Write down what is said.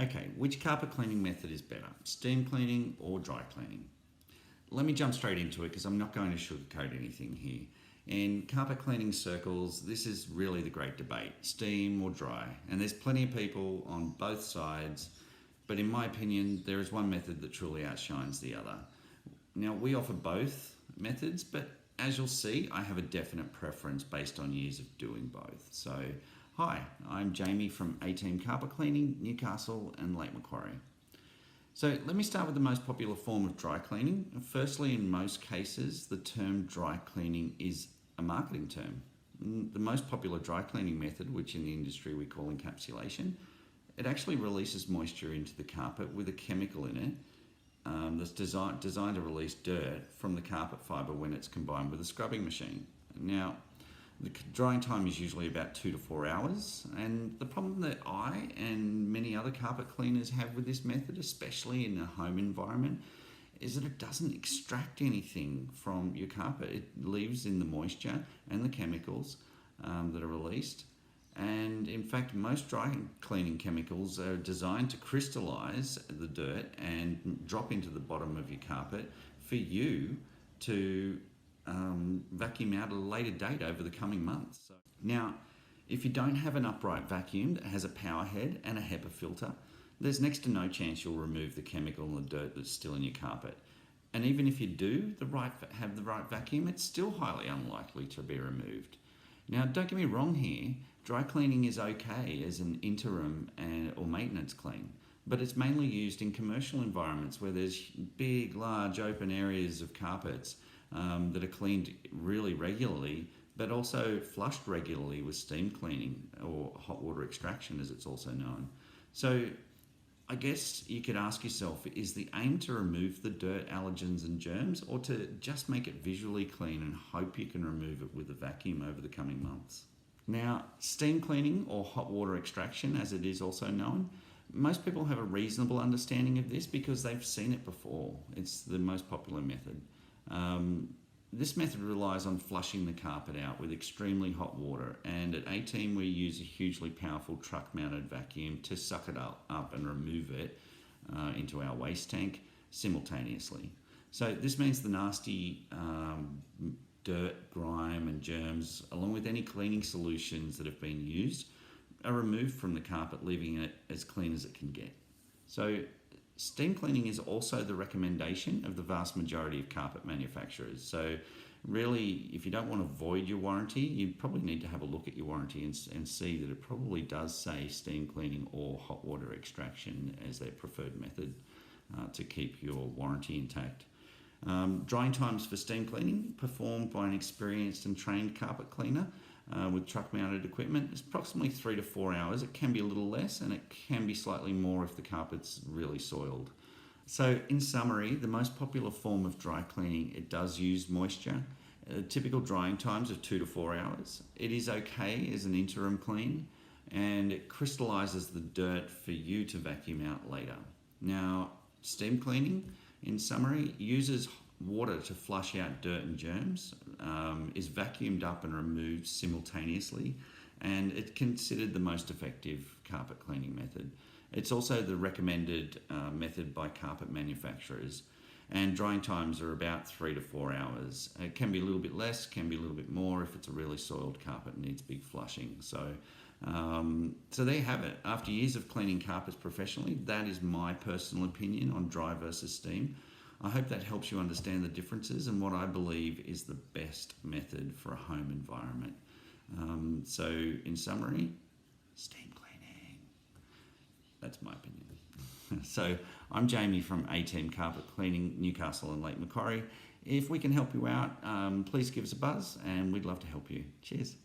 Okay, which carpet cleaning method is better, steam cleaning or dry cleaning? Let me jump straight into it because I'm not going to sugarcoat anything here. In carpet cleaning circles, this is really the great debate, steam or dry. And there's plenty of people on both sides, but in my opinion, there is one method that truly outshines the other. Now, we offer both methods, but as you'll see, I have a definite preference based on years of doing both. So, hi, I'm Jamie from A-Team Carpet Cleaning, Newcastle and Lake Macquarie. So let me start with the most popular form of dry cleaning. Firstly, in most cases, the term dry cleaning is a marketing term. The most popular dry cleaning method, which in the industry we call encapsulation, it actually releases moisture into the carpet with a chemical in it that's designed to release dirt from the carpet fibre when it's combined with a scrubbing machine. Now, the drying time is usually about 2 to 4 hours, and the problem that I and many other carpet cleaners have with this method, especially in a home environment, is that it doesn't extract anything from your carpet. It leaves in the moisture and the chemicals that are released. And in fact, most dry cleaning chemicals are designed to crystallize the dirt and drop into the bottom of your carpet for you to vacuum out at a later date over the coming months. Now, if you don't have an upright vacuum that has a power head and a HEPA filter, there's next to no chance you'll remove the chemical and the dirt that's still in your carpet. And even if you do have the right vacuum, it's still highly unlikely to be removed. Now, don't get me wrong here, dry cleaning is okay as an interim or maintenance clean, but it's mainly used in commercial environments where there's big, large open areas of carpets that are cleaned really regularly, but also flushed regularly with steam cleaning or hot water extraction, as it's also known. So I guess you could ask yourself, is the aim to remove the dirt, allergens and germs, or to just make it visually clean and hope you can remove it with a vacuum over the coming months? Now, steam cleaning or hot water extraction, as it is also known, most people have a reasonable understanding of this because they've seen it before. It's the most popular method. This method relies on flushing the carpet out with extremely hot water, and at A-Team we use a hugely powerful truck-mounted vacuum to suck it up and remove it into our waste tank simultaneously. So this means the nasty dirt, grime and germs, along with any cleaning solutions that have been used, are removed from the carpet, leaving it as clean as it can get. So steam cleaning is also the recommendation of the vast majority of carpet manufacturers. So really, if you don't want to void your warranty, you probably need to have a look at your warranty and see that it probably does say steam cleaning or hot water extraction as their preferred method to keep your warranty intact. Drying times for steam cleaning, performed by an experienced and trained carpet cleaner with truck-mounted equipment, is approximately 3 to 4 hours. It can be a little less, and it can be slightly more if the carpet's really soiled. So, in summary, the most popular form of dry cleaning, it does use moisture. Typical drying times of 2 to 4 hours. It is okay as an interim clean, and it crystallizes the dirt for you to vacuum out later. Now, steam cleaning, in summary, uses water to flush out dirt and germs, is vacuumed up and removed simultaneously, and it's considered the most effective carpet cleaning method. It's also the recommended method by carpet manufacturers, and drying times are about 3 to 4 hours. It can be a little bit less, can be a little bit more if it's a really soiled carpet and needs big flushing. So there you have it. After years of cleaning carpets professionally, that is my personal opinion on dry versus steam. I hope that helps you understand the differences and what I believe is the best method for a home environment. So in summary, steam cleaning. That's my opinion. So I'm Jamie from A-Team Carpet Cleaning, Newcastle and Lake Macquarie. If we can help you out, please give us a buzz and we'd love to help you. Cheers.